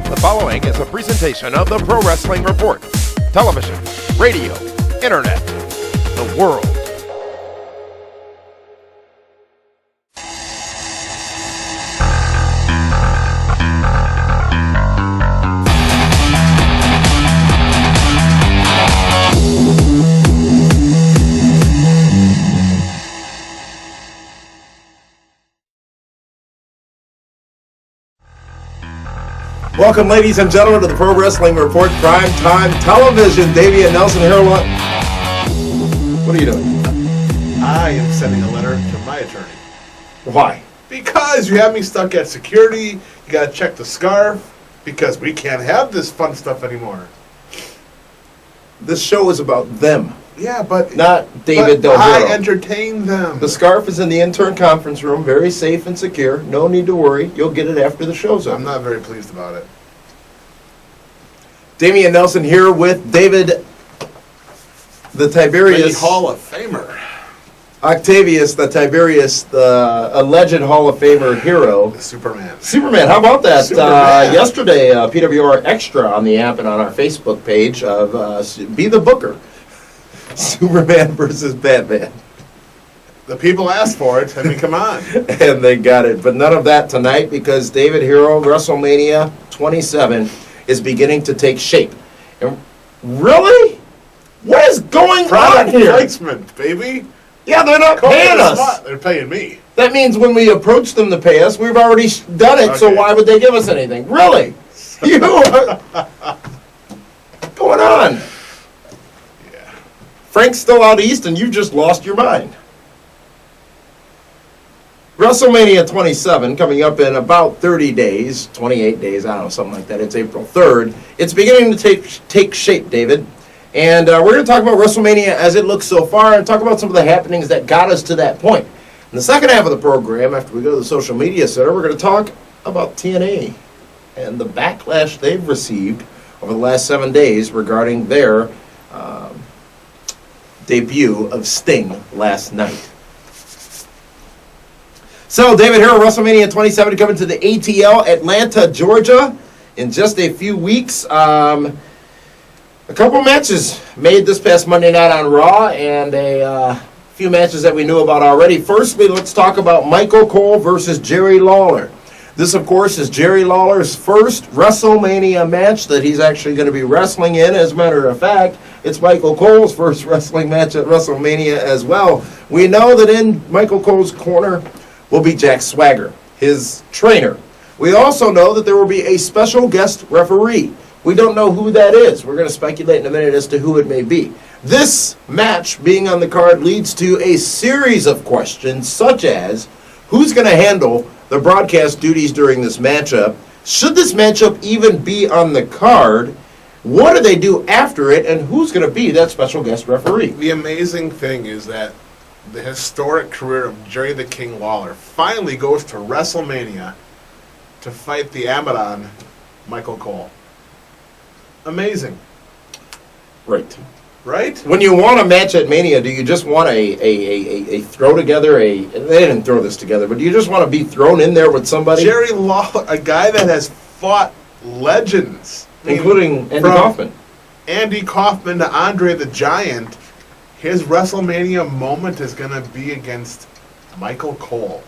The following is a presentation of the Pro Wrestling Report. Television, radio, internet, the world. Welcome, ladies and gentlemen, to the Pro Wrestling Report Primetime Television. Davey and Nelson here. What are you doing? I am sending a letter to my attorney. Why? Because you have me stuck at security. You got to check the scarf. Because we can't have this fun stuff anymore. This show is about them. Yeah, but... Not David Del I Vero. entertain them. The scarf is in the intern conference room, very safe and secure. No need to worry. You'll get it after the show's over. I'm not very pleased about it. Damian Nelson here with David, the Tiberius... The Hall of Famer. Octavius, the Tiberius, the alleged Hall of Famer hero. Superman. Superman, how about that? Superman. Yesterday, PWR Extra on the app and on our Facebook page of Be the Booker. Superman versus Batman. The people asked for it. I mean, come on. And they got it. But none of that tonight because David Hero, WrestleMania 27, is beginning to take shape. And really? What is going on here? Placement, baby. Yeah, they're not paying us. They're paying me. That means when we approach them to pay us, we've already done it, so Okay. why would they give us anything? Really? You What's going on? Yeah. Frank's still out east, and you just lost your mind. WrestleMania 27 coming up in about 30 days, 28 days, I don't know, something like that. It's April 3rd. It's beginning to take shape, David. And we're going to talk about WrestleMania as it looks so far and talk about some of the happenings that got us to that point. In the second half of the program, after we go to the social media center, we're going to talk about TNA and the backlash they've received over the last 7 days regarding their debut of Sting last night. So, David Hero, WrestleMania 27 coming to the ATL, Atlanta, Georgia, in just a few weeks. A couple matches made this past Monday night on Raw, and a few matches that we knew about already. Firstly, let's talk about Michael Cole versus Jerry Lawler. This, of course, is Jerry Lawler's first WrestleMania match that he's actually going to be wrestling in. As a matter of fact, it's Michael Cole's first wrestling match at WrestleMania as well. We know that in Michael Cole's corner will be Jack Swagger, his trainer. We also know that there will be a special guest referee. We don't know who that is. We're going to speculate in a minute as to who it may be. This match being on the card leads to a series of questions, such as who's going to handle the broadcast duties during this matchup? Should this matchup even be on the card? What do they do after it? And who's going to be that special guest referee? The amazing thing is that the historic career of Jerry the King Lawler finally goes to WrestleMania to fight the Amadon, Michael Cole. Amazing. Right. Right? When you want a match at Mania, do you just want a throw together, they didn't throw this together, but do you just want to be thrown in there with somebody? Jerry Lawler, a guy that has fought legends. Including Andy from Kaufman. Andy Kaufman to Andre the Giant. His WrestleMania moment is going to be against Michael Cole.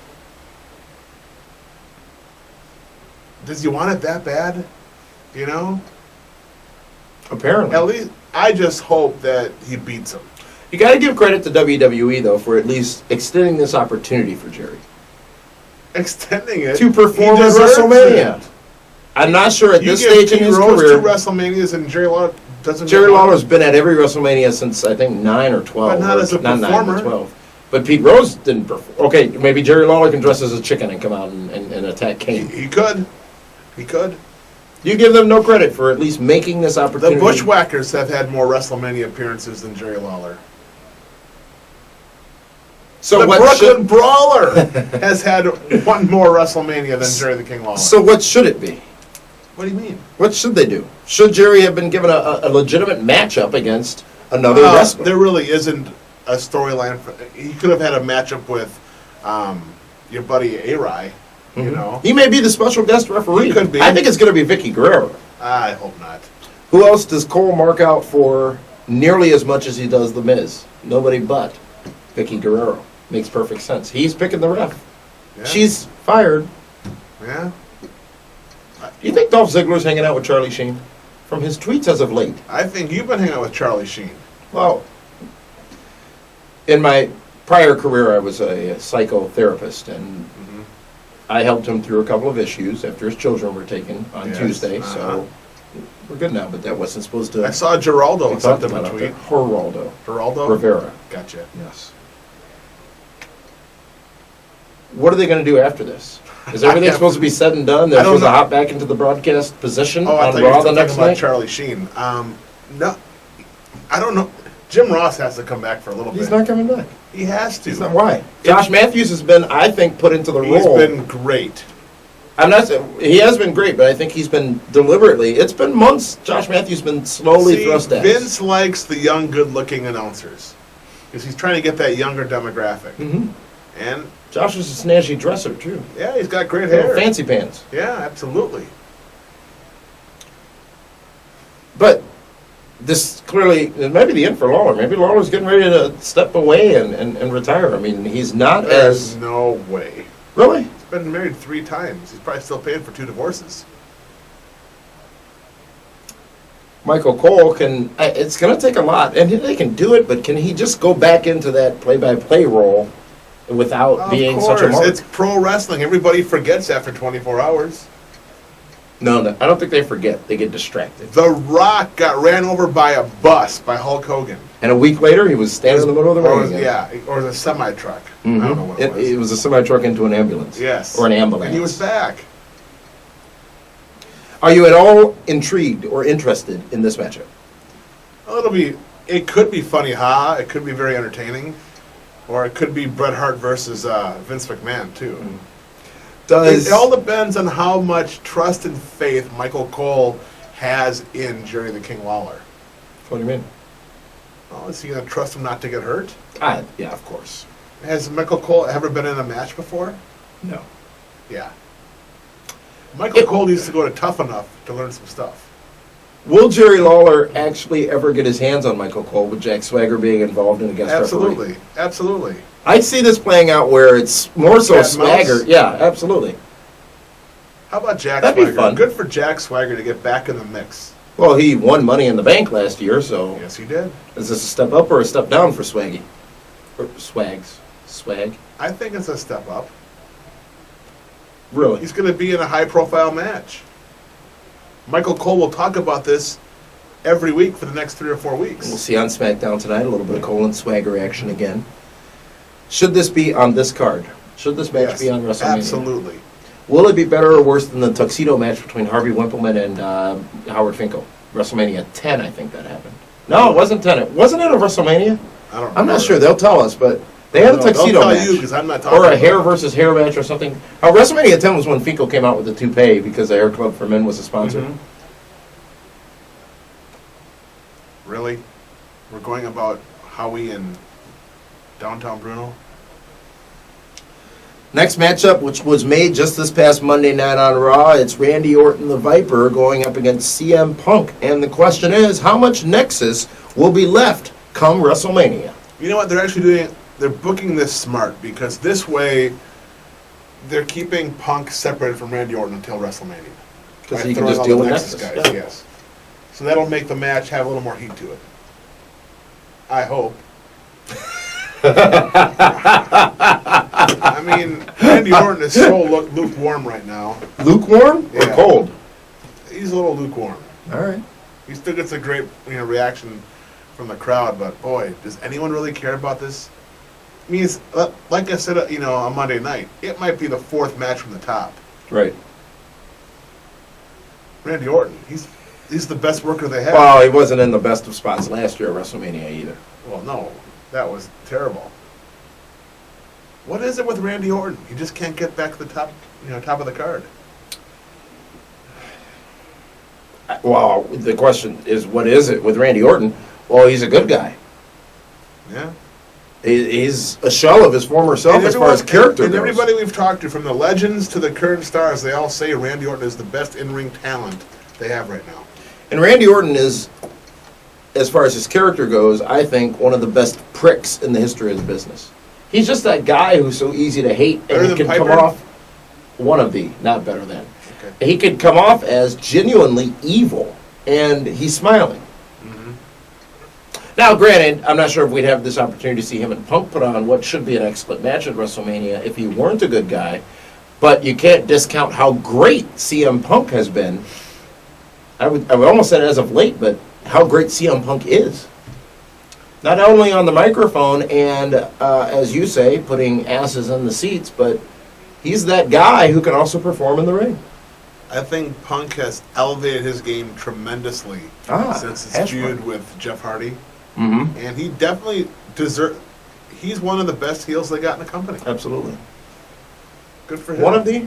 Does he want it that bad? You know? Apparently. At least, I just hope that he beats him. You got to give credit to WWE, though, for at least extending this opportunity for Jerry. Extending it. To perform He at deserves WrestleMania. it. I'm not sure at You this give stage in Pete his Rose career. 2 WrestleManias and Jerry Lawler doesn't. Jerry get one. Lawler's been at every WrestleMania since, I think, 9 or 12. But not as a Not 9, performer. but 12. But Pete Rose didn't perform. Okay, maybe Jerry Lawler can dress as a chicken and come out and attack Kane. He could. He could. You give them no credit for at least making this The opportunity. Bushwhackers have had more WrestleMania appearances than Jerry Lawler. So The what Brooklyn should, Brawler has had one more WrestleMania than Jerry the King Lawler. so what should it be? What do you mean? What should they do? Should Jerry have been given a legitimate matchup against another wrestler? There really isn't a storyline. He could have had a matchup with your buddy A-Rai. You know, He may be the special guest referee. He could be. I think it's going to be Vicky Guerrero. I hope not. Who else does Cole mark out for nearly as much as he does The Miz? Nobody but Vicky Guerrero. Makes perfect sense. He's picking the ref. Yeah. She's fired. Yeah. Do you think Dolph Ziggler's hanging out with Charlie Sheen? From his tweets as of late. I think you've been hanging out with Charlie Sheen. Well, in my prior career, I was a psychotherapist, and I helped him through a couple of issues after his children were taken on Yes, Tuesday, so we're good now, but that wasn't supposed to I saw Geraldo be sent talked him a about out tweet. there. Geraldo Geraldo? Rivera. Gotcha. Yes. What are they going to do after this? Is everything supposed to be said and done? They're I don't supposed to know. hop back into the broadcast position Oh, I on thought you were Raw still the next talking about night? Charlie Sheen. No, I don't know. Jim Ross has to come back for a little He's bit. not coming back. He has to. He's not. Why? Josh Matthews has been, I think, put into the He's role. been great. I'm not saying he has been great, but I think he's been deliberately. It's been months. Josh Matthews been slowly See, thrust at. Vince likes the young, good-looking announcers because he's trying to get that younger demographic. And Josh is a snazzy dresser too. yeah, he's got great Little hair. fancy pants. Yeah, absolutely. But this clearly, it might be the end for Lawler. Maybe Lawler's getting ready to step away and retire. I mean, he's not There's as no way. really. He's been married 3 times. He's probably still paying for 2 divorces. Michael Cole can. It's going to take a lot, and they can do it. But can he just go back into that play-by-play role without being such a mark? It's pro wrestling. Everybody forgets after 24 hours. No, I don't think they forget. They get distracted. The Rock got ran over by a bus by Hulk Hogan. And a week later, he was standing in the middle of the Or ring. was, yeah, or the semi-truck. I don't know what it was. It was a semi-truck into an ambulance. Yes. Or an ambulance. And he was back. Are you at all intrigued or interested in this matchup? Well, it could be funny, it could be very entertaining. Or it could be Bret Hart versus Vince McMahon, too. It all depends on how much trust and faith Michael Cole has in Jerry the King Lawler. What do you mean? Well, is he going to trust him not to get hurt? Yeah, of course. Has Michael Cole ever been in a match before? No. Yeah. Michael Cole needs to go to Tough Enough to learn some stuff. Will Jerry Lawler actually ever get his hands on Michael Cole with Jack Swagger being involved in a guest referee? Absolutely. I see this playing out where it's more so Cat and Swagger. mouse? Yeah, absolutely. How about Jack That'd be Swagger? fun. Good for Jack Swagger to get back in the mix. Well, he won Money in the Bank last year, so Yes, he did. is this a step up or a step down for Swaggy? Or Swags? Swag? I think it's a step up. Really? He's going to be in a high-profile match. Michael Cole will talk about this every week for the next 3 or 4 weeks. We'll see on SmackDown tonight a little bit of Cole and Swagger action again. Should this be on this card? Should this match Yes, be on WrestleMania? absolutely. Will it be better or worse than the tuxedo match between Harvey Wippleman and Howard Finkel? WrestleMania 10, I think that happened. No, it wasn't 10. Wasn't it a WrestleMania? I don't I'm not remember. sure. They'll tell us, but they had a tuxedo They'll tell match. you because I'm not talking Or a about hair it. versus hair match or something. WrestleMania 10 was when Finkel came out with the toupee because the Hair Club for Men was a sponsor. Mhm. Really? We're going about Howie and Downtown Bruno? Next matchup, which was made just this past Monday night on Raw, it's Randy Orton the Viper going up against CM Punk. And the question is, how much Nexus will be left come WrestleMania? You know what? They're booking this smart because this way they're keeping Punk separated from Randy Orton until WrestleMania. Because By he can throwing just all deal the with Nexus Nexus. guys, Yeah. yes. So that'll make the match have a little more heat to it. I hope. I mean, Randy Orton is so lukewarm right now. Lukewarm or Yeah. cold? He's a little lukewarm. All right. He still gets a great reaction from the crowd, but boy, does anyone really care about this? I mean, like I said, on Monday night, it might be the 4th match from the top. Right. Randy Orton, he's the best worker they have. Well, he wasn't in the best of spots last year at WrestleMania either. Well, no, that was terrible. What is it with Randy Orton? He just can't get back to the top of the card. Well, the question is, what is it with Randy Orton? Well, he's a good guy. Yeah. He's a shell of his former self as far as character and goes. everybody we've talked to, from the legends to the current stars, they all say Randy Orton is the best in-ring talent they have right now. And Randy Orton is, as far as his character goes, I think one of the best pricks in the history of the business. He's just that guy who's so easy to hate, Better and he than can come Piper? off one of the, not better than. Okay. He could come off as genuinely evil, and he's smiling. Mm-hmm. Now, granted, I'm not sure if we'd have this opportunity to see him and Punk put on what should be an excellent match at WrestleMania if he weren't a good guy, but you can't discount how great CM Punk has been. I would almost say as of late, but how great CM Punk is. Not only on the microphone and, as you say, putting asses in the seats, but he's that guy who can also perform in the ring. I think Punk has elevated his game tremendously since his feud with Jeff Hardy. Mm-hmm. And he definitely he's one of the best heels they got in the company. Absolutely. Good for him. One of the?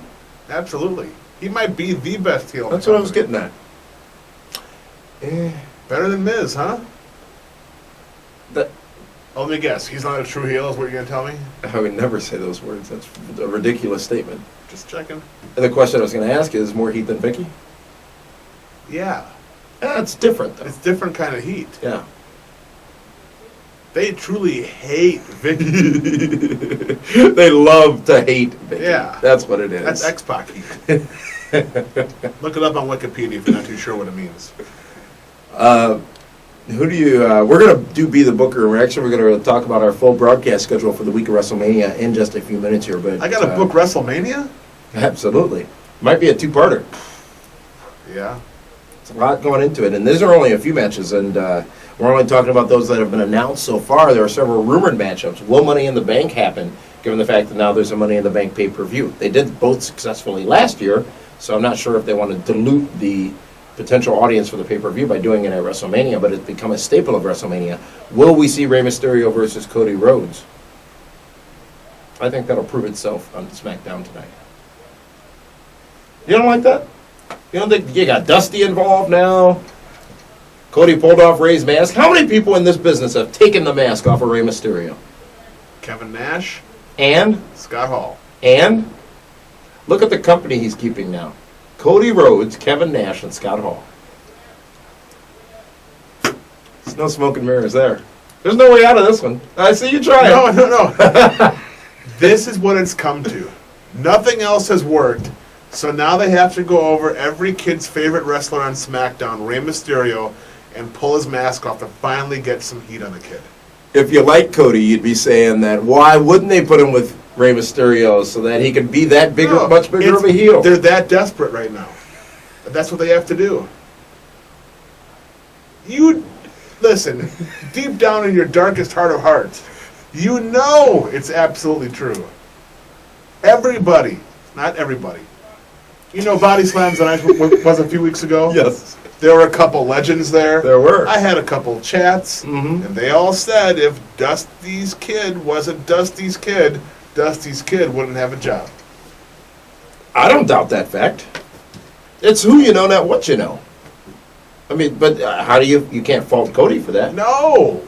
Absolutely. He might be the best heel. That's what I was getting at. Better than Miz, huh? That, Let me guess. He's not a true heel, is what you're going to tell me? I would never say those words. That's a ridiculous statement. Just checking. And the question I was going to ask is, more heat than Vicky? Yeah. It's different, though. It's different kind of heat. Yeah. They truly hate Vicky. They love to hate Vicky. Yeah. That's what it is. That's X-Pac heat. Look it up on Wikipedia if you're not too sure what it means. Who do you... we're going to Be the Booker. We're going to talk about our full broadcast schedule for the week of WrestleMania in just a few minutes here. But I got to book WrestleMania? Absolutely. Might be a two-parter. Yeah. It's a lot going into it. And these are only a few matches, and we're only talking about those that have been announced so far. There are several rumored matchups. Will Money in the Bank happen, given the fact that now there's a Money in the Bank pay-per-view? They did both successfully last year, so I'm not sure if they want to dilute the potential audience for the pay-per-view by doing it at WrestleMania, but it's become a staple of WrestleMania. Will we see Rey Mysterio versus Cody Rhodes? I think that'll prove itself on SmackDown tonight. You don't like that? You don't think you got Dusty involved now? Cody pulled off Rey's mask. How many people in this business have taken the mask off of Rey Mysterio? Kevin Nash. And? Scott Hall. And? Look at the company he's keeping now. Cody Rhodes, Kevin Nash, and Scott Hall. There's no smoke and mirrors there. There's no way out of this one. I see you trying. No. This is what it's come to. Nothing else has worked, so now they have to go over every kid's favorite wrestler on SmackDown, Rey Mysterio, and pull his mask off to finally get some heat on the kid. If you like Cody, you'd be saying that why wouldn't they put him with Rey Mysterio so that he could be that bigger, much bigger of a heel? They're that desperate right now. That's what they have to do. You listen, deep down in your darkest heart of hearts, you know it's absolutely true. Everybody, not everybody. You know Body Slams that I was a few weeks ago? Yes. There were a couple legends there. There were. I had a couple chats, and they all said if Dusty's kid wasn't Dusty's kid wouldn't have a job. I don't doubt that fact. It's who you know, not what you know. I mean, but how do you can't fault Cody for that. No.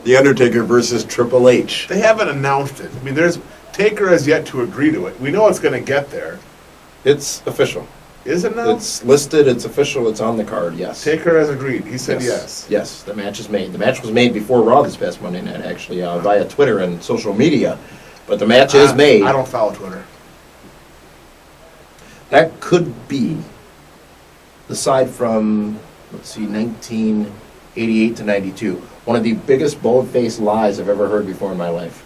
The Undertaker versus Triple H. They haven't announced it. I mean, Taker has yet to agree to it. We know it's going to get there. It's official. Is it now? It's listed, it's official, it's on the card, yes. Taker has agreed. He said yes. Yes, the match is made. The match was made before Raw this past Monday night, actually, via Twitter and social media. But the match is made. I don't follow Twitter. That could be, aside from, 1988 to 92, one of the biggest bold-faced lies I've ever heard before in my life.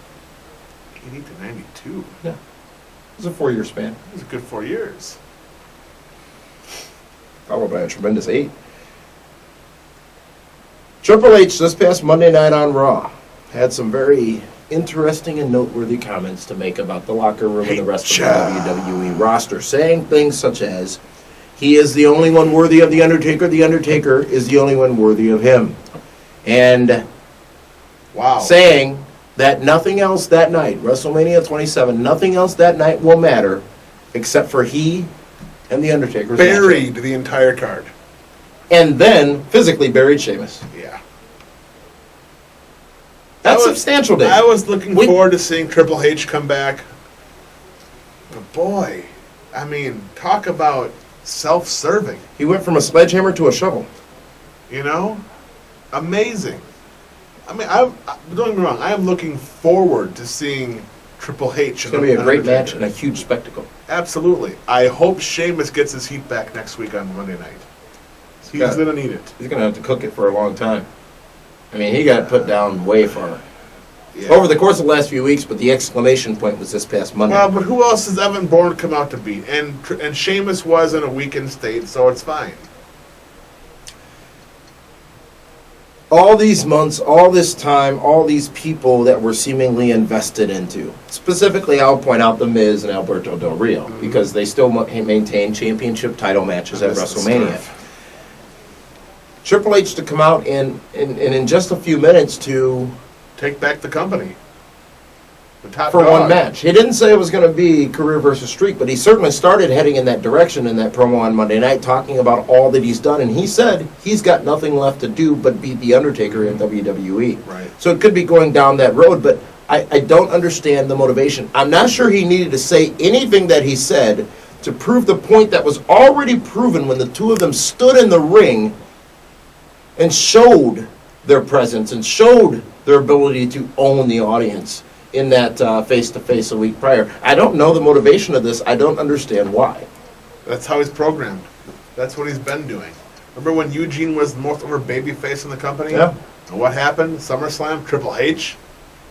88 to 92? Yeah. It was a 4-year span. It was a good 4 years. Followed by a tremendous 8. Triple H this past Monday night on Raw had some very interesting and noteworthy comments to make about the locker room and the rest of the WWE roster, saying things such as, he is the only one worthy of The Undertaker is the only one worthy of him. And saying that nothing else that night, WrestleMania 27, nothing else that night will matter except for he and The Undertaker's Buried the entire card. and then physically buried Sheamus. Yeah. That's substantial, Dave. I was looking forward to seeing Triple H come back. But boy, I mean, talk about self-serving. He went from a sledgehammer to a shovel. You know? Amazing. I mean, don't get me wrong, I am looking forward to seeing Triple H. It's going to be a great match and a huge spectacle. Absolutely. I hope Sheamus gets his heat back next week on Monday night. He's going to need it. He's going to have to cook it for a long time. I mean, he got put down way far. Yeah. Over the course of the last few weeks, but the exclamation point was this past Monday. Well, but who else has Evan Bourne come out to beat? And Sheamus was in a weakened state, so it's fine. All these months, all this time, all these people that were seemingly invested into. Specifically, I'll point out The Miz and Alberto Del Rio, because they still maintain championship title matches at WrestleMania. Triple H to come out and in just a few minutes to take back the company. The top for dog. one match. He didn't say it was going to be career versus streak, but he certainly started heading in that direction in that promo on Monday night, talking about all that he's done, and he said he's got nothing left to do but beat The Undertaker in WWE. Right. So it could be going down that road, but I don't understand the motivation. I'm not sure he needed to say anything that he said to prove the point that was already proven when the two of them stood in the ring and showed their presence and showed their ability to own the audience in that face-to-face a week prior. I don't know the motivation of this. I don't understand why. That's how he's programmed. That's what he's been doing. Remember when Eugene was the most over babyface in the company? Yeah. And what happened? SummerSlam, Triple H,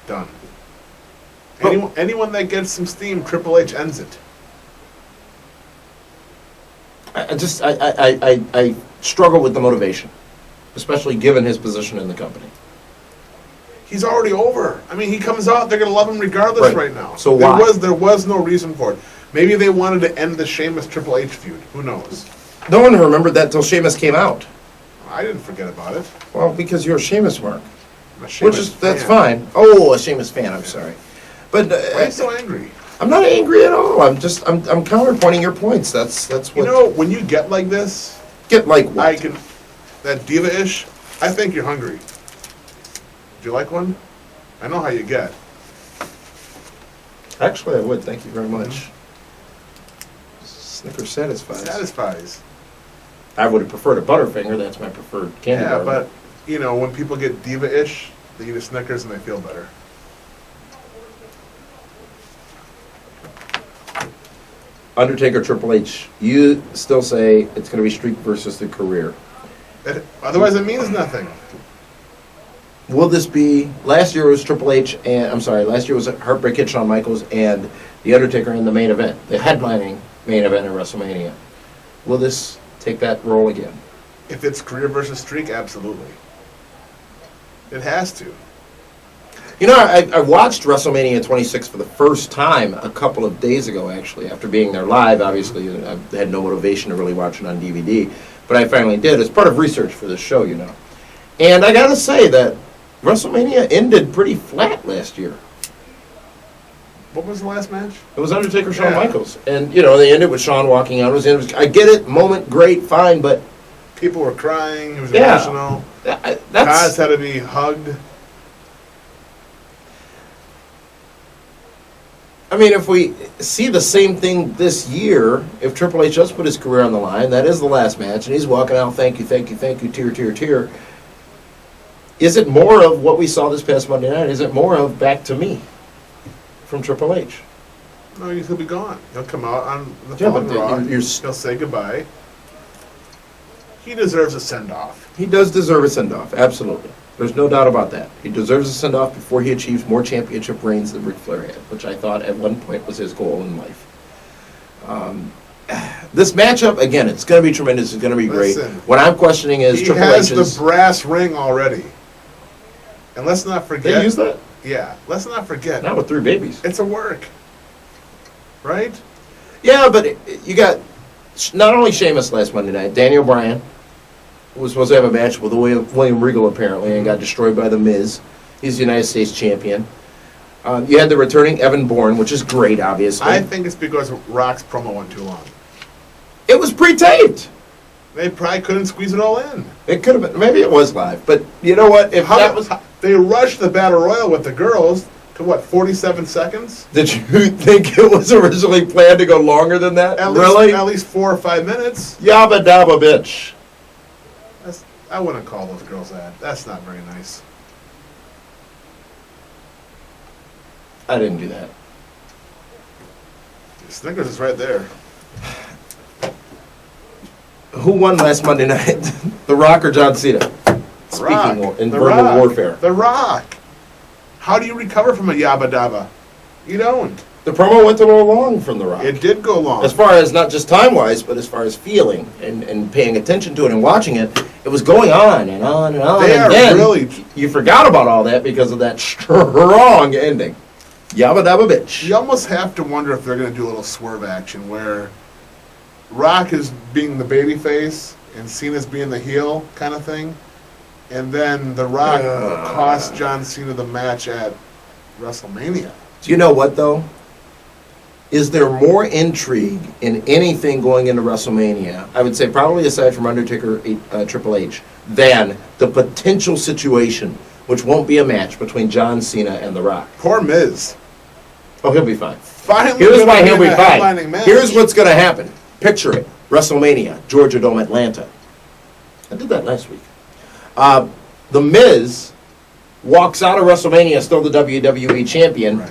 done. Anyone that gets some steam, Triple H ends it. I struggle with the motivation, especially given his position in the company. He's already over. I mean, he comes out, they're going to love him regardless right now. So why? There was no reason for it. Maybe they wanted to end the Sheamus Triple H feud. Who knows? No one remembered that till Sheamus came out. I didn't forget about it. Well, because you're a Sheamus mark. I'm a Sheamus That's fan. fine. Oh, a Sheamus fan, I'm sorry. But Why are you so angry? I'm not angry at all. I'm counterpointing your points. That's what. You know, when you get like this, Get like what? that diva-ish, I think you're hungry. Do you like one? I know how you get. Actually, I would. Thank you very much. Snickers satisfies. Satisfies. I would have preferred a Butterfinger. That's my preferred candy bar. Yeah, but, you know, when people get diva-ish, they eat a Snickers and they feel better. Undertaker, Triple H. You still say it's going to be streak versus the career. Otherwise, it means nothing. Will this be? Last year was Triple H, and last year was Heartbreak Kid, Shawn Michaels, and The Undertaker in the main event, the headlining main event at WrestleMania. Will this take that role again? If it's career versus streak, absolutely. It has to. You know, I watched WrestleMania 26 for the first time a couple of days ago, actually, after being there live. Obviously, I had no motivation to really watch it on DVD, but I finally did. It's part of research for this show, you know. And I got to say that WrestleMania ended pretty flat last year. What was the last match? It was Undertaker, Shawn Michaels. And, you know, they ended with Shawn walking out. I get it, moment, great, fine, but... People were crying. It was emotional. Kaz had to be hugged. I mean, if we see the same thing this year, if Triple H does put his career on the line, that is the last match, and he's walking out, thank you, tear, tear, tear. Is it more of what we saw this past Monday night? Is it more of back to me from Triple H? No, he'll be gone. He'll come out on the following Raw. He'll say goodbye. He deserves a send-off. He does deserve a send-off, absolutely. There's no doubt about that. He deserves a send-off before he achieves more championship reigns than Ric Flair had, which I thought at one point was his goal in life. This matchup, again, it's going to be tremendous. It's going to be great. What I'm questioning is Triple H's... He has the brass ring already. And let's not forget... They use that? Yeah. Let's not forget. Not with 3 babies. It's a work. Right? Yeah, but you got not only Sheamus last Monday night, Daniel Bryan was supposed to have a match with William Regal, apparently, and got destroyed by The Miz. He's the United States champion. You had the returning Evan Bourne, which is great, obviously. I think it's because Rock's promo went too long. It was pre-taped. They probably couldn't squeeze it all in. It could have been. Maybe it was live. But you know what? If that was, They rushed the Battle Royal with the girls to, 47 seconds? did you think it was originally planned to go longer than that? Really? At least 4 or 5 minutes. Yabba dabba bitch. I wouldn't call those girls that. That's not very nice. I didn't do that. Snickers is right there. Who won last Monday night? The Rock or John Cena? Speaking in verbal warfare. The Rock. How do you recover from a yabba dabba? You don't. The promo went a little long from The Rock. It did go long. As far as not just time-wise, but as far as feeling and paying attention to it and watching it, it was going on and on and on. They and are then really... You forgot about all that because of that strong ending. Yabba dabba bitch. You almost have to wonder if they're going to do a little swerve action where Rock is being the baby face and Cena's being the heel kind of thing. And then The Rock cost John Cena the match at WrestleMania. Do you know what, though? Is there more intrigue in anything going into WrestleMania, I would say probably aside from Undertaker, Triple H, than the potential situation, which won't be a match between John Cena and The Rock? Poor Miz. Oh, he'll be fine. Finally, Here's why he'll be in a fine. headlining match. Here's what's going to happen. Picture it. WrestleMania, Georgia Dome, Atlanta. I did that last week. The Miz walks out of WrestleMania still the WWE champion Right.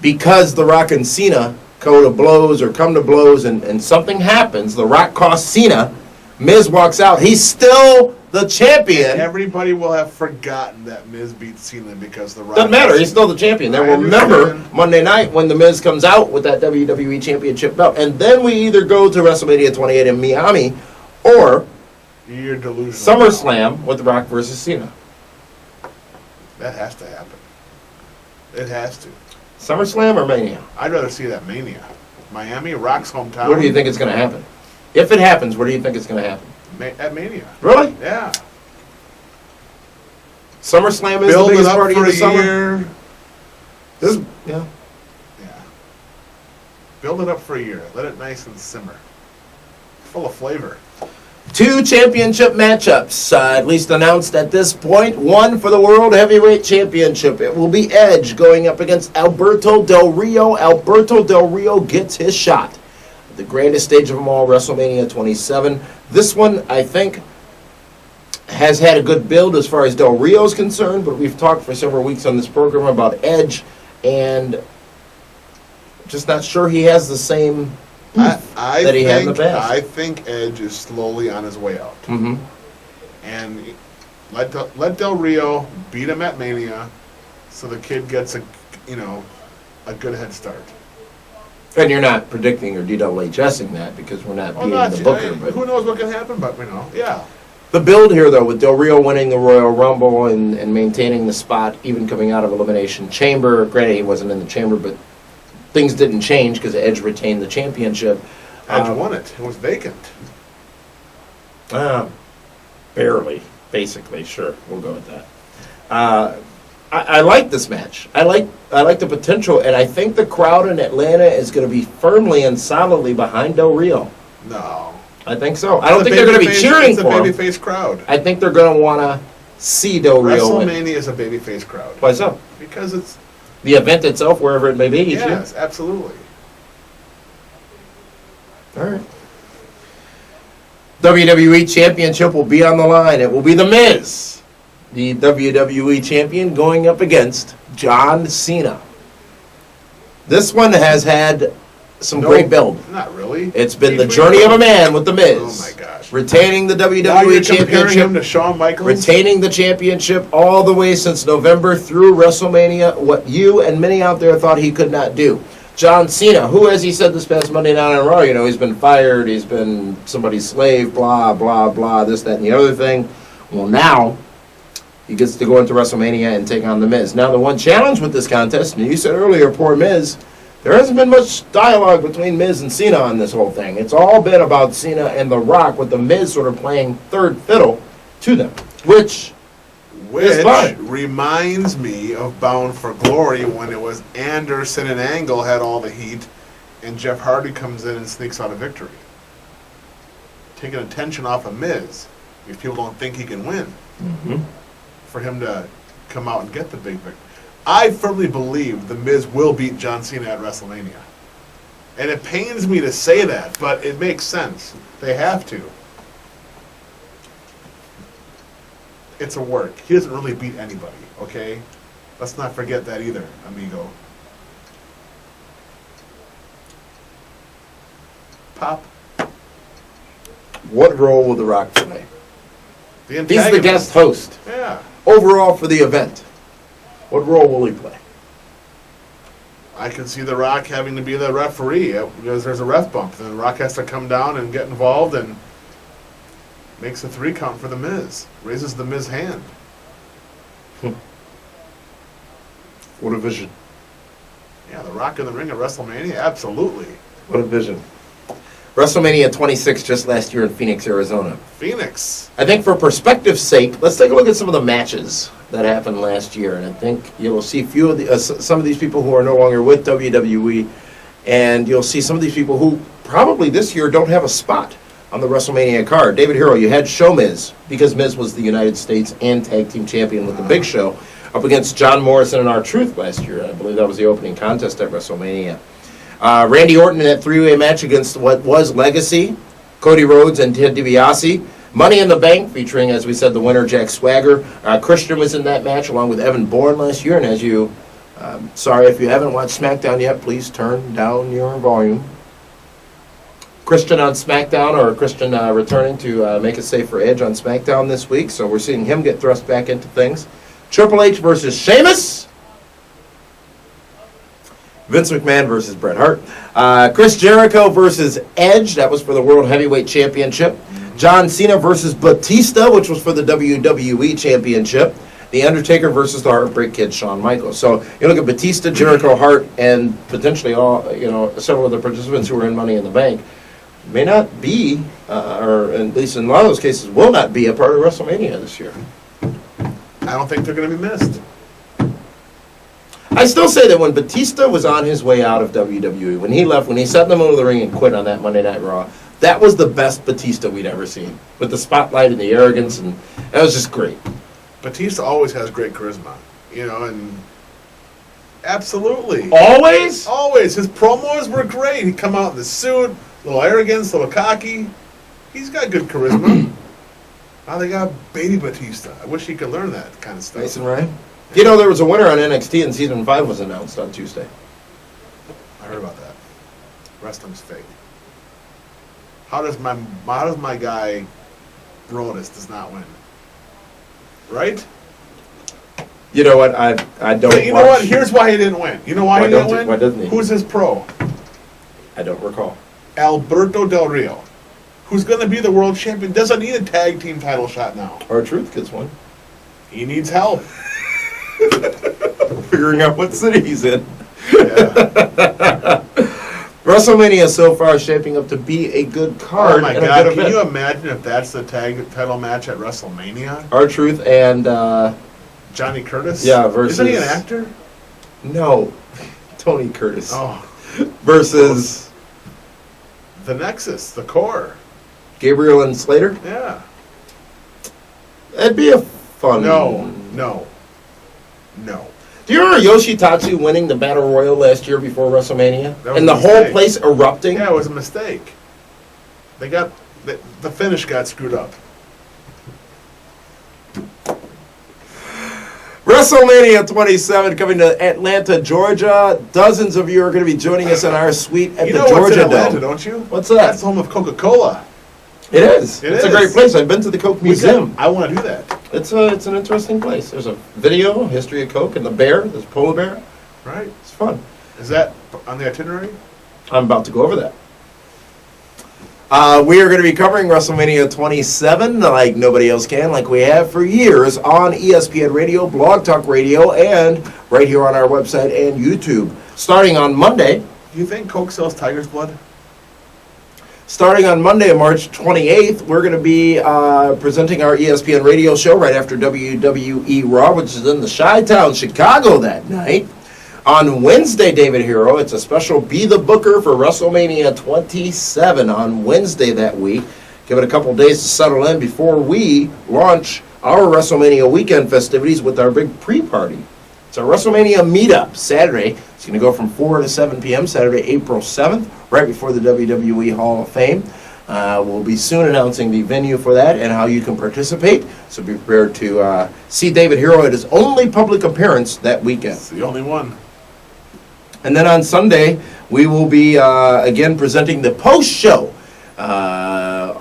because The Rock and Cena go to blows or come to blows and something happens. The Rock costs Cena. Miz walks out. He's still the champion. Everybody will have forgotten that Miz beat Cena because The Rock... Doesn't matter. He's still the champion. They I will remember understand. Monday night when The Miz comes out with that WWE Championship belt. And then we either go to WrestleMania 28 in Miami or You're delusional. SummerSlam with The Rock versus Cena. That has to happen. It has to. SummerSlam or Mania? I'd rather see that Mania. Miami, Rock's hometown. Where do you think it's going to happen? If it happens, where do you think it's going to happen? At Mania. Really? Yeah. SummerSlam is Build the it biggest up party for of the a summer. year. This, yeah. Yeah. Build it up for a year. Let it nice and simmer. Full of flavor. 2 championship matchups, at least announced at this point. One for the World Heavyweight Championship. It will be Edge going up against Alberto Del Rio. Alberto Del Rio gets his shot. The grandest stage of them all, WrestleMania 27. This one, I think, has had a good build as far as Del Rio is concerned, but we've talked for several weeks on this program about Edge, and just not sure he has the same I that he had in the past. I think Edge is slowly on his way out. Mm-hmm. And let Del Rio beat him at Mania so the kid gets a good head start. And you're not predicting or DWHSing that because we're not being the booker. But who knows what can happen, but yeah. the build here, though, with Del Rio winning the Royal Rumble and maintaining the spot, even coming out of Elimination Chamber. Granted, he wasn't in the chamber, but things didn't change because Edge retained the championship. Edge won it. It was vacant. Barely, basically. Sure, we'll go with that. I like this match. I like the potential, and I think the crowd in Atlanta is going to be firmly and solidly behind Del Rio. No. I think so. I don't think they're going to be cheering for him. It's a babyface crowd. I think they're going to want to see Del Rio win. WrestleMania is a babyface crowd. Why so? Because it's... The event itself, wherever it may be, each year. Yes, absolutely. All right. WWE Championship will be on the line. It will be The Miz, the WWE Champion, going up against John Cena. This one has had some great build. Not really. It's been the journey of a man with The Miz. Oh my gosh. Retaining the Now WWE you're comparing Championship. him to Shawn Michaels? Retaining the championship all the way since November through WrestleMania, what you and many out there thought he could not do. John Cena, who, as he said this past Monday night on Raw, he's been fired, he's been somebody's slave, blah, blah, blah, this, that, and the other thing. Well, now he gets to go into WrestleMania and take on The Miz. Now, the one challenge with this contest, and you said earlier, poor Miz, there hasn't been much dialogue between Miz and Cena on this whole thing. It's all been about Cena and The Rock, with The Miz sort of playing third fiddle to them, which reminds me of Bound for Glory when it was Anderson and Angle had all the heat, and Jeff Hardy comes in and sneaks out a victory. taking attention off of Miz. If people don't think he can win, for him to come out and get the big victory. I firmly believe the Miz will beat John Cena at WrestleMania. And it pains me to say that, but it makes sense. They have to. It's a work. He doesn't really beat anybody, okay? Let's not forget that either, amigo. Pop. What role will The Rock play? The He's the antagonist. guest host. Yeah. Overall for the event, what role will he play? I can see The Rock having to be the referee because there's a ref bump. Then The Rock has to come down and get involved and makes a 3 count for The Miz. Raises The Miz hand. What a vision. Yeah, The Rock in the ring at WrestleMania? Absolutely. What a vision. WrestleMania 26 just last year in Phoenix, Arizona. Phoenix. I think for perspective's sake, let's take a look at some of the matches that happened last year, and I think you'll see few of the, some of these people who are no longer with WWE, and you'll see some of these people who probably this year don't have a spot on the WrestleMania card. David Hero, you had Show Miz, because Miz was the United States and Tag Team Champion with the Big Show, up against John Morrison and R-Truth last year. I believe that was the opening contest at WrestleMania. Randy Orton in that 3-way match against what was Legacy, Cody Rhodes and Ted DiBiase. Money in the Bank, featuring, as we said, the winner, Jack Swagger. Christian was in that match along with Evan Bourne last year. And as you, sorry, if you haven't watched SmackDown yet, please turn down your volume. Christian on SmackDown, or Christian returning to make a safer edge on SmackDown this week. So we're seeing him get thrust back into things. Triple H versus Sheamus. Vince McMahon versus Bret Hart. Chris Jericho versus Edge. That was for the World Heavyweight Championship. John Cena versus Batista, which was for the WWE Championship. The Undertaker versus the Heartbreak Kid, Shawn Michaels. So you look at Batista, Jericho, Hart, and potentially all, several of the participants who were in Money in the Bank may not be, or at least in a lot of those cases, will not be a part of WrestleMania this year. I don't think they're going to be missed. I still say that when Batista was on his way out of WWE, when he left, when he sat in the middle of the ring and quit on that Monday Night Raw, that was the best Batista we'd ever seen. With the spotlight and the arrogance, and that was just great. Batista always has great charisma, and absolutely. Always? Always. His promos were great. He'd come out in the suit, a little arrogance, a little cocky. He's got good charisma. Now they got baby Batista. I wish he could learn that kind of stuff. Nice and right. There was a winner on NXT and Season 5 was announced on Tuesday. I heard about that. Wrestling's fake. How does my guy Brodus does not win? Right? You know what? I don't But you know what? Here's why he didn't win. You know why he didn't win? Why doesn't he? Who's his pro? I don't recall. Alberto Del Rio, who's going to be the world champion, doesn't need a tag team title shot now. R-Truth gets one. He needs help. Figuring out what city he's in. Yeah. WrestleMania so far is shaping up to be a good card. Oh my and a God! good Can event. you imagine if that's the tag title match at WrestleMania? R-Truth and Johnny Curtis. Yeah, versus- Isn't he an actor? no, Tony Curtis Oh, versus the Nexus, the Core. Gabriel and Slater. Yeah. That'd be a fun. No. Do you remember Yoshitatsu winning the Battle Royal last year before WrestleMania? That was And the a whole mistake. place erupting? Yeah, it was a mistake. They got the finish got screwed up. WrestleMania 27 coming to Atlanta, Georgia. Dozens of you are going to be joining us in our suite at You the know what's in Georgia Atlanta, Dome. don't you? What's that? That's the home of Coca-Cola. It is. It It's a is. great place. I've been to the Coke Museum. I want to do that. It's an interesting place. There's a video, history of Coke, and the bear. There's a polar bear. Right? It's fun. Is that on the itinerary? I'm about to go over that. We are going to be covering WrestleMania 27 like nobody else can, like we have for years on ESPN Radio, Blog Talk Radio, and right here on our website and YouTube. Starting on Monday, Do you think Coke sells tiger's blood? Starting on Monday, March 28th, we're going to be presenting our ESPN radio show right after WWE Raw, which is in the Chi-Town, Chicago that night. On Wednesday, David Hero, it's a special Be the Booker for WrestleMania 27 on Wednesday that week. Give it a couple days to settle in before we launch our WrestleMania weekend festivities with our big pre-party. It's our WrestleMania meetup Saturday. It's going to go from 4 to 7 p.m. Saturday, April 7th, right before the WWE Hall of Fame. We'll be soon announcing the venue for that and how you can participate. So be prepared to see David Hero at his only public appearance that weekend. It's the only one. And then on Sunday, we will be again presenting the post-show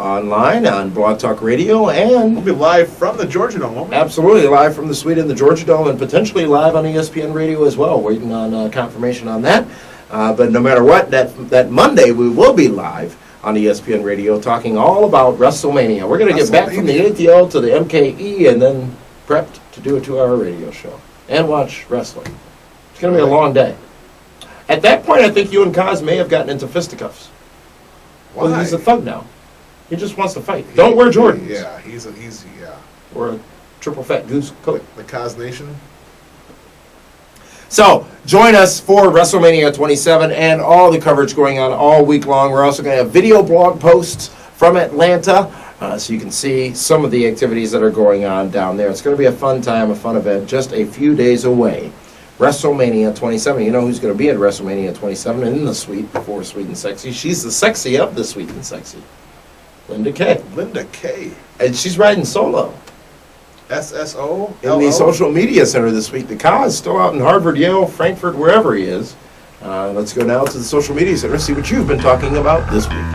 online on Blog Talk Radio and We'll be live from the Georgia Dome, won't we? absolutely live from the suite in the Georgia Dome and potentially live on ESPN Radio as well. Waiting on confirmation on that. But no matter what, that Monday we will be live on ESPN Radio talking all about WrestleMania. We're going to get back from the ATL to the MKE and then prepped to do a 2-hour radio show and watch wrestling. It's going to be a long day. At that point, I think you and Kaz may have gotten into fisticuffs. Why? Well, he's a thug now. He just wants to fight. Don't wear Jordans. Yeah, he's Or a triple fat goose coat. the Kaz Nation. So, join us for WrestleMania 27 and all the coverage going on all week long. We're also going to have video blog posts from Atlanta, so you can see some of the activities that are going on down there. It's going to be a fun time, a fun event, just a few days away. WrestleMania 27. You know who's going to be at WrestleMania 27 in the suite before Sweet and Sexy? She's the sexy of the Sweet and Sexy. Linda Kay. Linda Kay. And she's riding solo. SSO? In the social media center this week. The Ka is still out in Harvard, Yale, Frankfurt, wherever he is. Let's go now to the social media center and see what you've been talking about this week.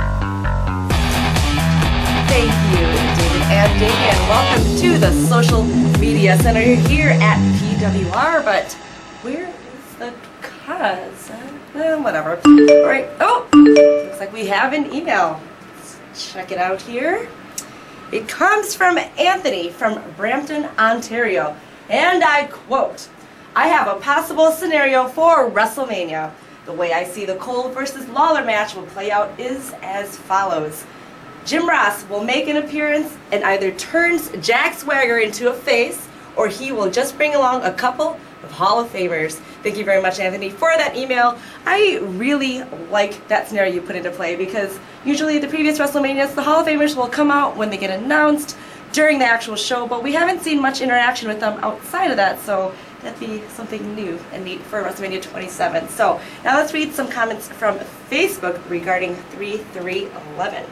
Thank you, David and Damian. Welcome to the social media center here at PWR. But where is the cause? Whatever. All right. Oh, looks like we have an email. Let's check it out here. It comes from Anthony from Brampton, Ontario. And I quote, "I have a possible scenario for WrestleMania. The way I see the Cole versus Lawler match will play out is as follows. Jim Ross will make an appearance and either turns Jack Swagger into a face, or he will just bring along a couple of Hall of Famers." Thank you very much, Anthony, for that email. I really like that scenario you put into play because usually the previous WrestleManias, the Hall of Famers will come out when they get announced during the actual show, but we haven't seen much interaction with them outside of that, so that'd be something new and neat for WrestleMania 27. So now let's read some comments from Facebook regarding 3311.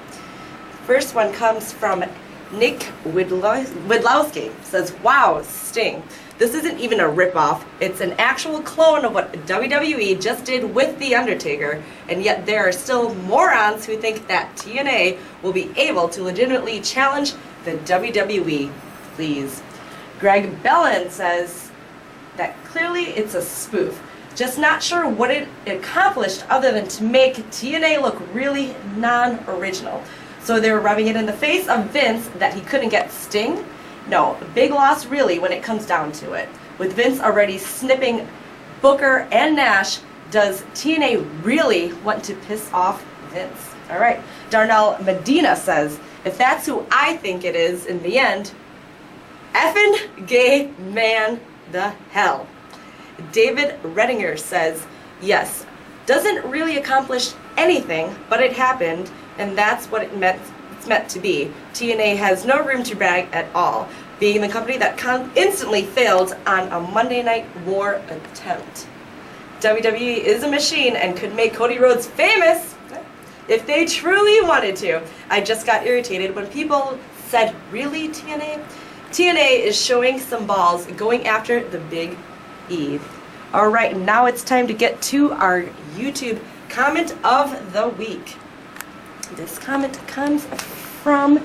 First one comes from Nick Widlowski. Says, "Wow, Sting. This isn't even a ripoff. It's an actual clone of what WWE just did with The Undertaker, and yet there are still morons who think that TNA will be able to legitimately challenge the WWE. Please." Greg Bellin says that clearly it's a spoof. Just not sure what it accomplished other than to make TNA look really non-original. So they were rubbing it in the face of Vince that he couldn't get Sting? No, big loss really when it comes down to it. With Vince already snipping Booker and Nash, does TNA really want to piss off Vince? All right, Darnell Medina says, "If that's who I think it is in the end, effing gay man the hell." David Redinger says, "Yes, doesn't really accomplish anything, but it happened, and that's what it's meant to be. TNA has no room to brag at all, being the company that instantly failed on a Monday Night War attempt. WWE is a machine and could make Cody Rhodes famous if they truly wanted to. I just got irritated when people said, really, TNA? TNA is showing some balls going after the Big E." All right, now it's time to get to our YouTube comment of the week. This comment comes from,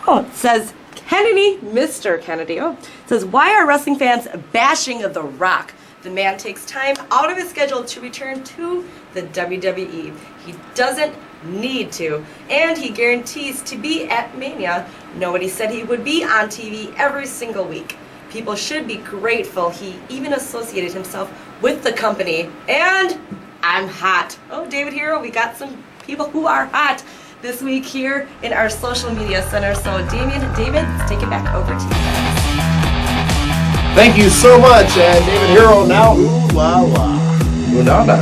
it says, Kennedy, Mr. Kennedy. It says, "Why are wrestling fans bashing The Rock? The man takes time out of his schedule to return to the WWE. He doesn't need to, and he guarantees to be at Mania. Nobody said he would be on TV every single week. People should be grateful he even associated himself with the company. And I'm hot." Oh, David Hero, we got some people who are hot this week here in our social media center. So David, let's take it back over to you guys. Thank you so much, and David Hero now. Ooh la la. Unada.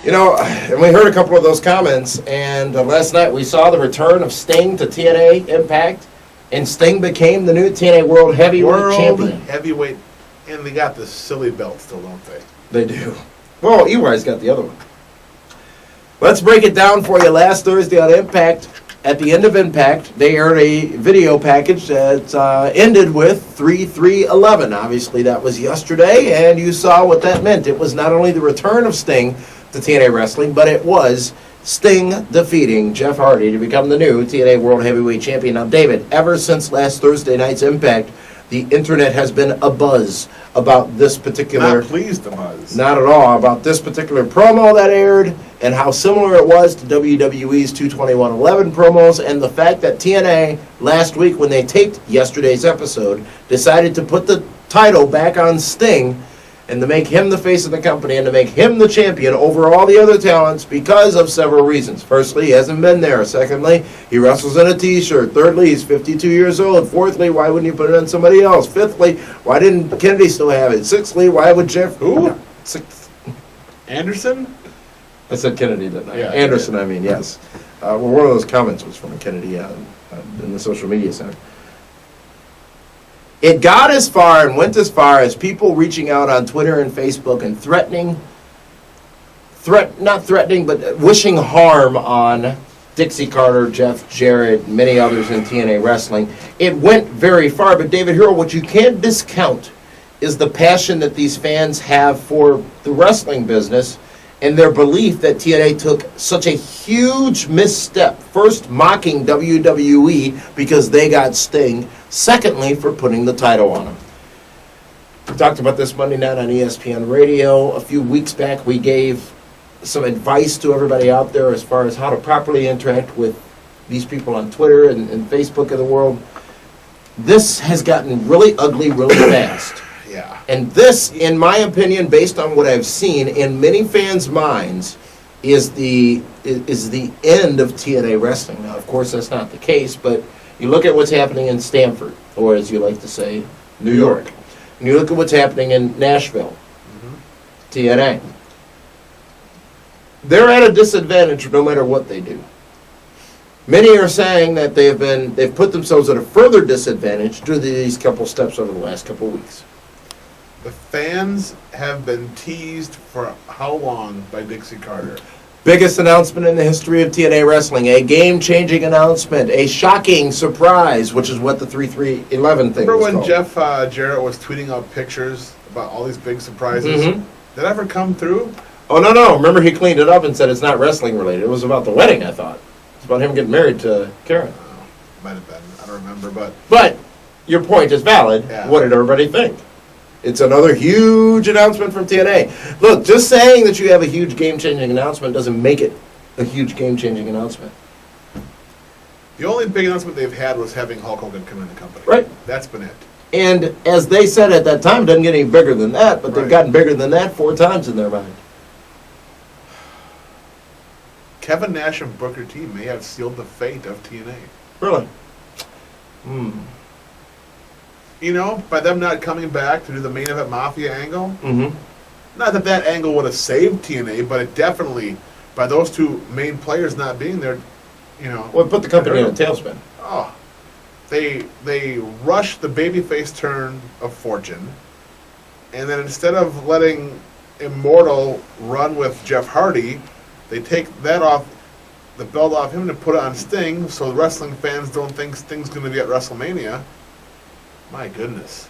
You know, and we heard a couple of those comments, and last night we saw the return of Sting to TNA Impact, and Sting became the new TNA World Heavyweight Champion. Heavyweight, and they got this silly belt still, don't they? They do. Well, EY's got the other one. Let's break it down for you. Last Thursday on Impact, at the end of Impact, they aired a video package that ended with 3-3-11. Obviously, that was yesterday, and you saw what that meant. It was not only the return of Sting to TNA Wrestling, but it was Sting defeating Jeff Hardy to become the new TNA World Heavyweight Champion. Now, David, ever since last Thursday night's Impact, the internet has been abuzz about this particular... Not pleased abuzz. Not at all. About this particular promo that aired and how similar it was to WWE's 221-11 promos, and the fact that TNA last week, when they taped yesterday's episode, decided to put the title back on Sting and to make him the face of the company and to make him the champion over all the other talents because of several reasons. Firstly, he hasn't been there. Secondly, he wrestles in a t-shirt. Thirdly, he's 52 years old. Fourthly, why wouldn't you put it on somebody else? Fifthly, why didn't Kennedy still have it? Sixthly, why would Jeff... Who? Sixth. Anderson? I said Kennedy, didn't I? Yeah, Anderson, I mean, yes. Well, one of those comments was from Kennedy in the social media center. It got as far and went as far as people reaching out on Twitter and Facebook and not threatening, but wishing harm on Dixie Carter, Jeff Jarrett, many others in TNA Wrestling. It went very far, but David Hero, what you can't discount is the passion that these fans have for the wrestling business and their belief that TNA took such a huge misstep. First, mocking WWE because they got Sting. Secondly, for putting the title on him. We talked about this Monday night on ESPN Radio. A few weeks back, we gave some advice to everybody out there as far as how to properly interact with these people on Twitter and Facebook of the world. This has gotten really ugly really fast. Yeah. And this, in my opinion, based on what I've seen in many fans' minds, is the end of TNA Wrestling. Now, of course, that's not the case, but you look at what's happening in Stamford, or as you like to say, New York. And you look at what's happening in Nashville, TNA. They're at a disadvantage no matter what they do. Many are saying that they've put themselves at a further disadvantage due to these couple steps over the last couple weeks. The fans have been teased for how long by Dixie Carter? Biggest announcement in the history of TNA Wrestling. A game-changing announcement. A shocking surprise, which is what the 3-3-11 thing Remember was when called. Jeff Jarrett was tweeting out pictures about all these big surprises? Mhm. Did that ever come through? Oh, no. Remember, he cleaned it up and said it's not wrestling related. It was about the wedding, I thought. It's about him getting married to Karen. Might have been. I don't remember, but... But your point is valid. Yeah. What did everybody think? It's another huge announcement from TNA. Look, just saying that you have a huge game-changing announcement doesn't make it a huge game-changing announcement. The only big announcement they've had was having Hulk Hogan come in the company. Right. That's been it. And as they said at that time, it doesn't get any bigger than that, but they've Right. gotten bigger than that 4 times in their mind. Kevin Nash and Booker T may have sealed the fate of TNA. Really? You know, by them not coming back to do the main event Mafia angle, Mm-hmm. not that that angle would have saved TNA, but it definitely, by those two main players not being there, you know... Well, put the company in a tailspin. Oh, they rushed the babyface turn of Fortune, and then instead of letting Immortal run with Jeff Hardy, they take that off, the belt off him to put it on Sting, so the wrestling fans don't think Sting's going to be at WrestleMania. My goodness.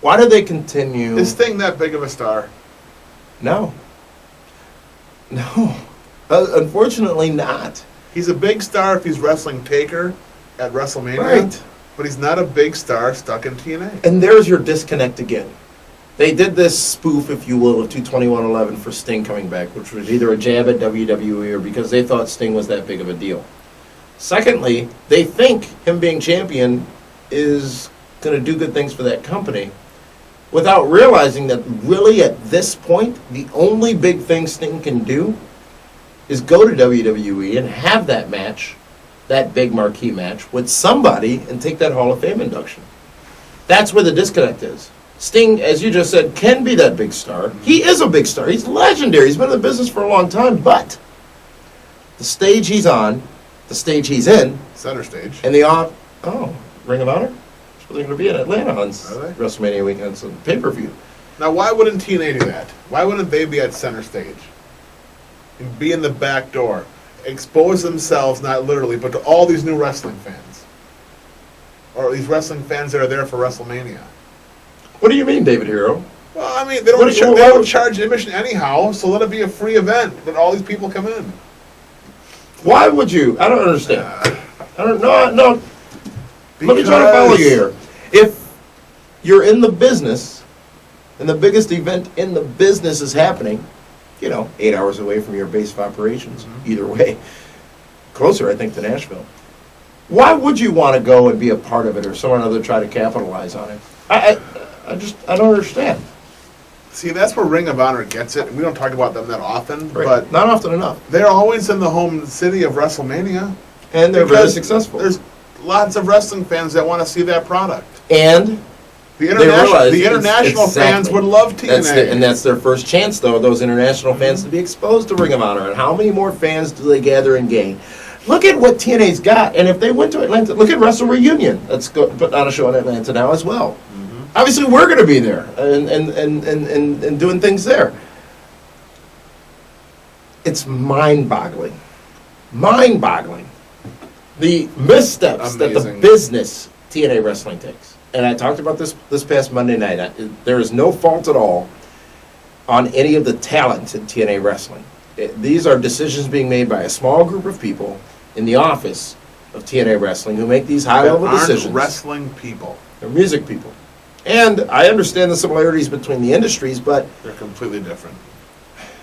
Why do they continue? Is Sting that big of a star? No. Unfortunately not. He's a big star if he's wrestling Taker at WrestleMania, Right. but he's not a big star stuck in TNA. And there's your disconnect again. They did this spoof, if you will, of 221-11 for Sting coming back, which was either a jab at WWE or because they thought Sting was that big of a deal. Secondly, they think him being champion is going to do good things for that company without realizing that really at this point, the only big thing Sting can do is go to WWE and have that match, that big marquee match, with somebody and take that Hall of Fame induction. That's where the disconnect is. Sting, as you just said, can be that big star. He is a big star. He's legendary. He's been in the business for a long time. But the stage he's on, the stage he's in, Center stage. and Ring of Honor? So they're going to be in Atlanta on WrestleMania weekend, so pay-per-view. Now, why wouldn't TNA do that? Why wouldn't they be at center stage? And be in the back door. Expose themselves, not literally, but to all these new wrestling fans. Or these wrestling fans that are there for WrestleMania. What do you mean, David Hero? Well, I mean, they don't charge admission anyhow, so let it be a free event. Let all these people come in. Why would you? I don't understand. I don't know. No. Let me try to follow you here. If you're in the business, and the biggest event in the business is happening, 8 hours away from your base of operations, either way, closer, I think, to Nashville. Why would you want to go and be a part of it, or someone other try to capitalize on it? I don't understand. See, that's where Ring of Honor gets it, and we don't talk about them that often, Right. but Not often enough. they're always in the home city of WrestleMania. And they're very Because successful. There's lots of wrestling fans that want to see that product. And The realize international fans exactly. would love TNA. that's their first chance, though, those international fans to be exposed to Ring of Honor. And how many more fans do they gather and gain? Look at what TNA's got. And if they went to Atlanta, look at Wrestle Reunion. Let's go put on a show in Atlanta now as well. Obviously, we're going to be there and doing things there. It's mind-boggling. Mind-boggling. The missteps that the Amazing. business TNA Wrestling takes. And I talked about this past Monday night. There is no fault at all on any of the talent in TNA Wrestling. These are decisions being made by a small group of people in the office of TNA Wrestling who make these high-level decisions. Wrestling people. They're music people. And I understand the similarities between the industries, but... They're completely different.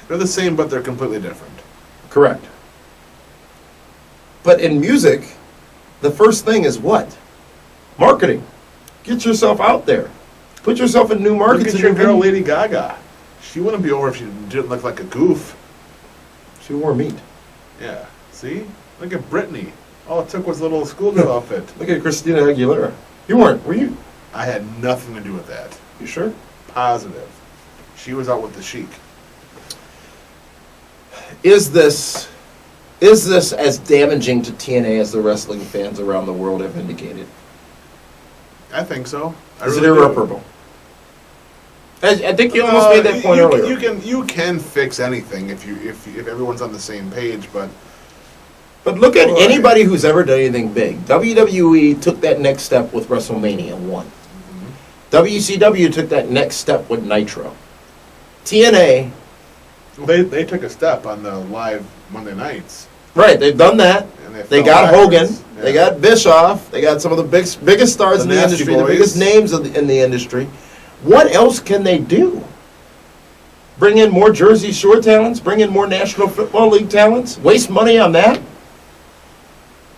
They're the same, but they're completely different. Correct. But in music, the first thing is what? Marketing. Get yourself out there. Put yourself in new markets. Look at your girl, Lady Gaga. She wouldn't be over if she didn't look like a goof. She wore meat. Yeah. See? Look at Britney. All it took was a little schoolgirl outfit. Look at Christina Aguilera. You weren't, were you? I had nothing to do with that. You sure? Positive. She was out with the Sheik. Is this as damaging to TNA as the wrestling fans around the world have indicated? I think so. Is it irreparable? I think you almost made that point earlier. You can fix anything if everyone's on the same page, but But look at anybody who's ever done anything big. WWE took that next step with WrestleMania 1. WCW took that next step with Nitro. TNA, they took a step on the live Monday nights. right, they've done that. And They fell got Hogan. backwards. Yeah. They got Bischoff. They got some of the biggest stars The in the Nasty industry, the Boys. biggest names in the industry. What else can they do? Bring in more Jersey Shore talents? Bring in more National Football League talents? Waste money on that?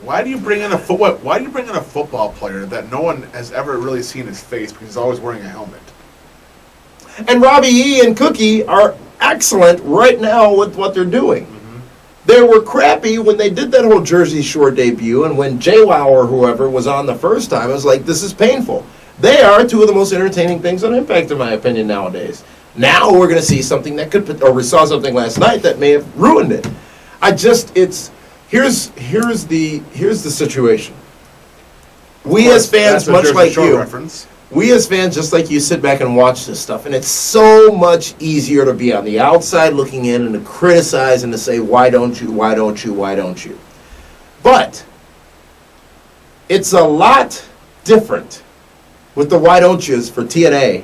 Why do you bring in a football player that no one has ever really seen his face because he's always wearing a helmet? And Robbie E. and Cookie are excellent right now with what they're doing. They were crappy when they did that whole Jersey Shore debut, and when JWoww or whoever was on the first time, it was like, this is painful. They are two of the most entertaining things on Impact, in my opinion, nowadays. Now we're going to see something that could, or we saw something last night that may have ruined it. Here's the situation. We as fans, That's a much Jersey like Shore you, reference. we as fans, just like you, sit back and watch this stuff, and it's so much easier to be on the outside looking in and to criticize and to say, why don't you, why don't you, why don't you? But it's a lot different with the why don't yous for TNA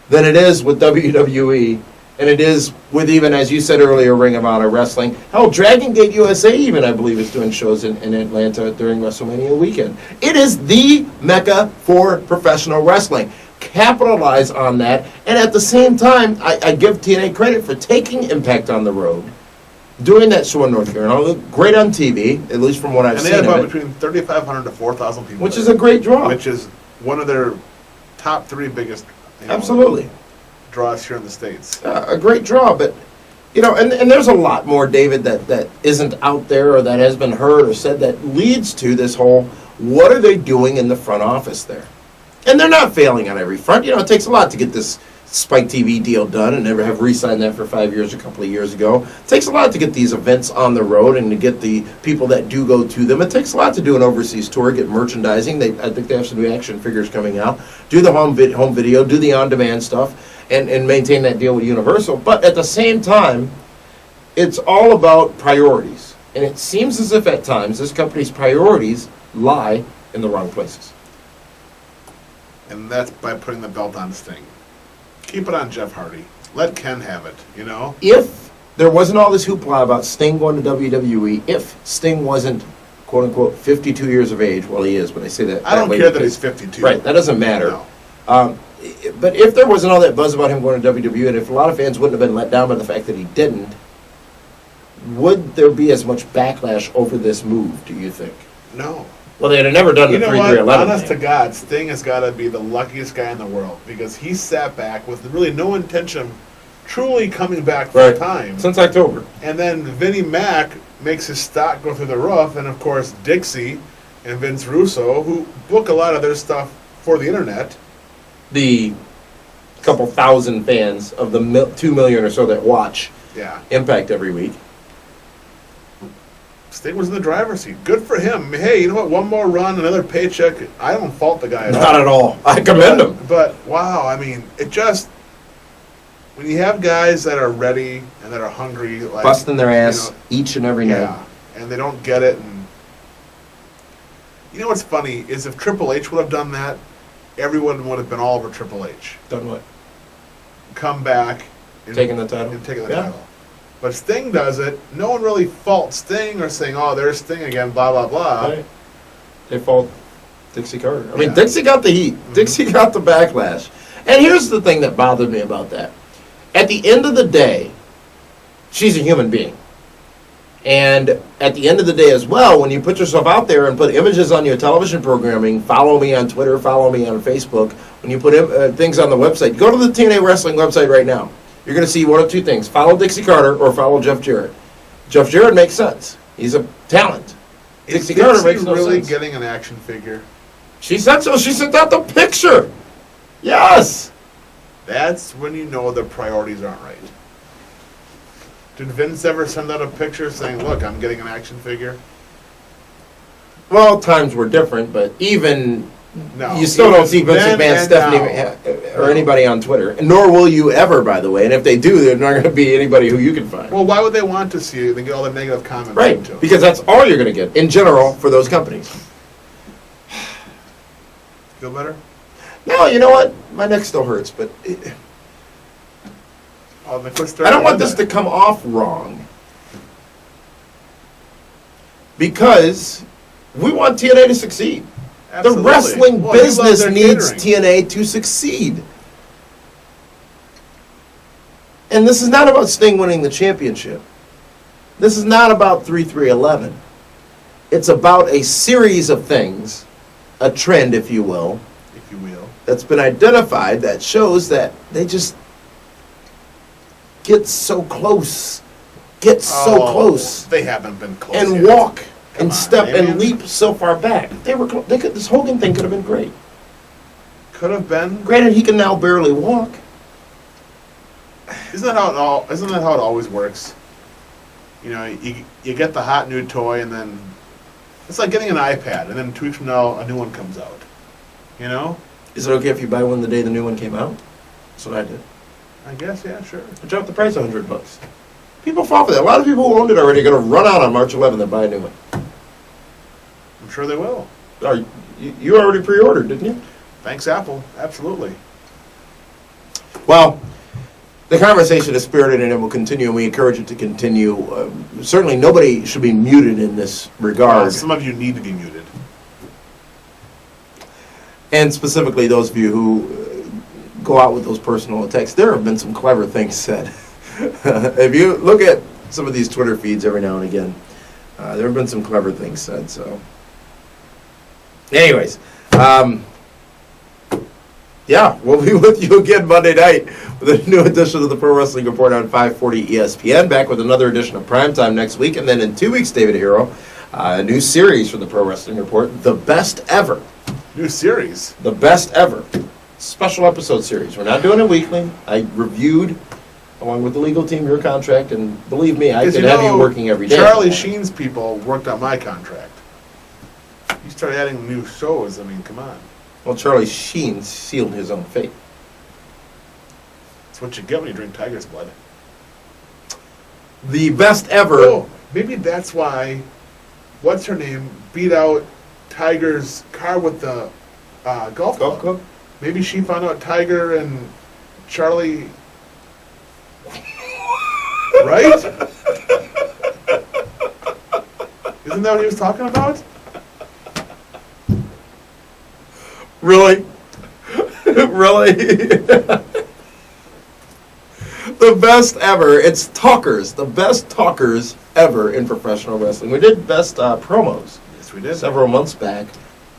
than it is with WWE, and it is with even, as you said earlier, Ring of Honor Wrestling. Hell, Dragon Gate USA even, I believe, is doing shows in Atlanta during WrestleMania weekend. It is the mecca for professional wrestling. Capitalize on that, and at the same time, I give TNA credit for taking Impact on the road, doing that show in North Carolina. Great on TV, at least from what I've And seen they had of about it, between 3,500 to 4,000 people. which there, is a great draw. Which is one of their top 3 biggest Absolutely. draws here in the States. A great draw, but and there's a lot more, David, that isn't out there or that has been heard or said that leads to this whole, what are they doing in the front office there? And they're not failing on every front. It takes a lot to get this Spike TV deal done and never have re-signed that for 5 years a couple of years ago. It takes a lot to get these events on the road and to get the people that do go to them. It takes a lot to do an overseas tour, get merchandising. I think they have some new action figures coming out. Do the home video, do the on-demand stuff, and maintain that deal with Universal. But at the same time, it's all about priorities. And it seems as if at times this company's priorities lie in the wrong places. And that's by putting the belt on Sting. Keep it on Jeff Hardy. Let Ken have it, If there wasn't all this hoopla about Sting going to WWE, if Sting wasn't, quote-unquote, 52 years of age, well, he is, but I say that I don't care that he's 52. Right, that doesn't matter. No. But if there wasn't all that buzz about him going to WWE, and if a lot of fans wouldn't have been let down by the fact that he didn't, would there be as much backlash over this move, do you think? No. Well, they'd have never done the 3-3-11. Honest to God, Sting has got to be the luckiest guy in the world because he sat back with really no intention of truly coming back full time. Since October. And then Vinnie Mac makes his stock go through the roof, and of course Dixie and Vince Russo, who book a lot of their stuff for the internet. The couple thousand fans of the 2 million or so that watch Impact every week. Sting was in the driver's seat. Good for him. Hey, you know what? One more run, another paycheck. I don't fault the guy. Not at all. I commend him. But wow, I mean, it just when you have guys that are ready and that are hungry, like busting their ass each and every night, and they don't get it. And what's funny is if Triple H would have done that, everyone would have been all over Triple H. Done what? Come back, taking the title. And taking the title. But Sting does it. No one really faults Sting or saying, "Oh, there's Sting again." Blah blah blah. Right. They fault Dixie Carter. I mean, Dixie got the heat. Mm-hmm. Dixie got the backlash. And here's the thing that bothered me about that. At the end of the day, she's a human being. And at the end of the day as well, when you put yourself out there and put images on your television programming, follow me on Twitter, follow me on Facebook, when you put things on the website, go to the TNA Wrestling website right now. You're going to see one of two things. Follow Dixie Carter or follow Jeff Jarrett. Jeff Jarrett makes sense. He's a talent. Dixie Carter makes no really sense. Getting an action figure? She said so. She sent out the picture. Yes. That's when you know the priorities aren't right. Did Vince ever send out a picture saying, "Look, I'm getting an action figure"? Well, times were different, but even... No, you still don't see Vince McMahon, Stephanie, or anybody on Twitter. Nor will you ever, by the way. And if they do, they're not going to be anybody who you can find. Well, why would they want to see you? They get all the negative comments. Right, because that's all you're going to get, in general, for those companies. Feel better? No, you know what? My neck still hurts, but... I don't want this to come off wrong. Because we want TNA to succeed. Absolutely. The wrestling business needs TNA to succeed. And this is not about Sting winning the championship. This is not about 3-3-11. It's about a series of things, a trend, if you will, that's been identified that shows that they just get so close. They haven't been close. And yet. Walk. And step and leap so far back. This Hogan thing could have been great. Could have been. Granted, he can now barely walk. Isn't that how it always works? You get the hot new toy, and then it's like getting an iPad, and then 2 weeks from now, a new one comes out. Is it okay if you buy one the day the new one came out? That's what I did. I guess, yeah, sure. I dropped the price $100. People fall for that. A lot of people who owned it already are going to run out on March 11th and buy a new one. I'm sure they will. You already pre-ordered, didn't you? Thanks, Apple. Absolutely. Well, the conversation is spirited and it will continue, and we encourage it to continue. Certainly nobody should be muted in this regard. Well, some of you need to be muted. And specifically those of you who go out with those personal attacks. There have been some clever things said. If you look at some of these Twitter feeds every now and again, there have been some clever things said. So, anyways, yeah, we'll be with you again Monday night with a new edition of the Pro Wrestling Report on 540 ESPN. Back with another edition of Primetime next week, and then in 2 weeks, David Hero, a new series for the Pro Wrestling Report, The Best Ever. New series. The best ever special episode series. We're not doing it weekly. I reviewed, along with the legal team, your contract, and believe me, I could have you working every day. Charlie Sheen's people worked on my contract. You start adding new shows, I mean, come on. Well, Charlie Sheen sealed his own fate. That's what you get when you drink tiger's blood. The best ever. Oh, maybe that's why, what's her name, beat out Tiger's car with the golf club. Maybe she found out Tiger and Charlie... Right? Isn't that what he was talking about? Really? Really? The best ever. It's talkers. The best talkers ever in professional wrestling. We did best promos. Yes, we did. Several months back.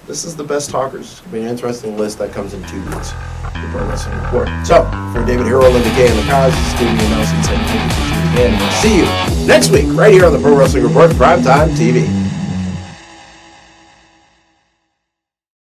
This is the best talkers. It's going to be an interesting list that comes in 2 weeks. The Pro Wrestling Report. So, for David Hero, Linda Kay, and the Cause, this is Stephen Nelson saying thank you for tuning in. We'll see you next week right here on the Pro Wrestling Report, Primetime TV.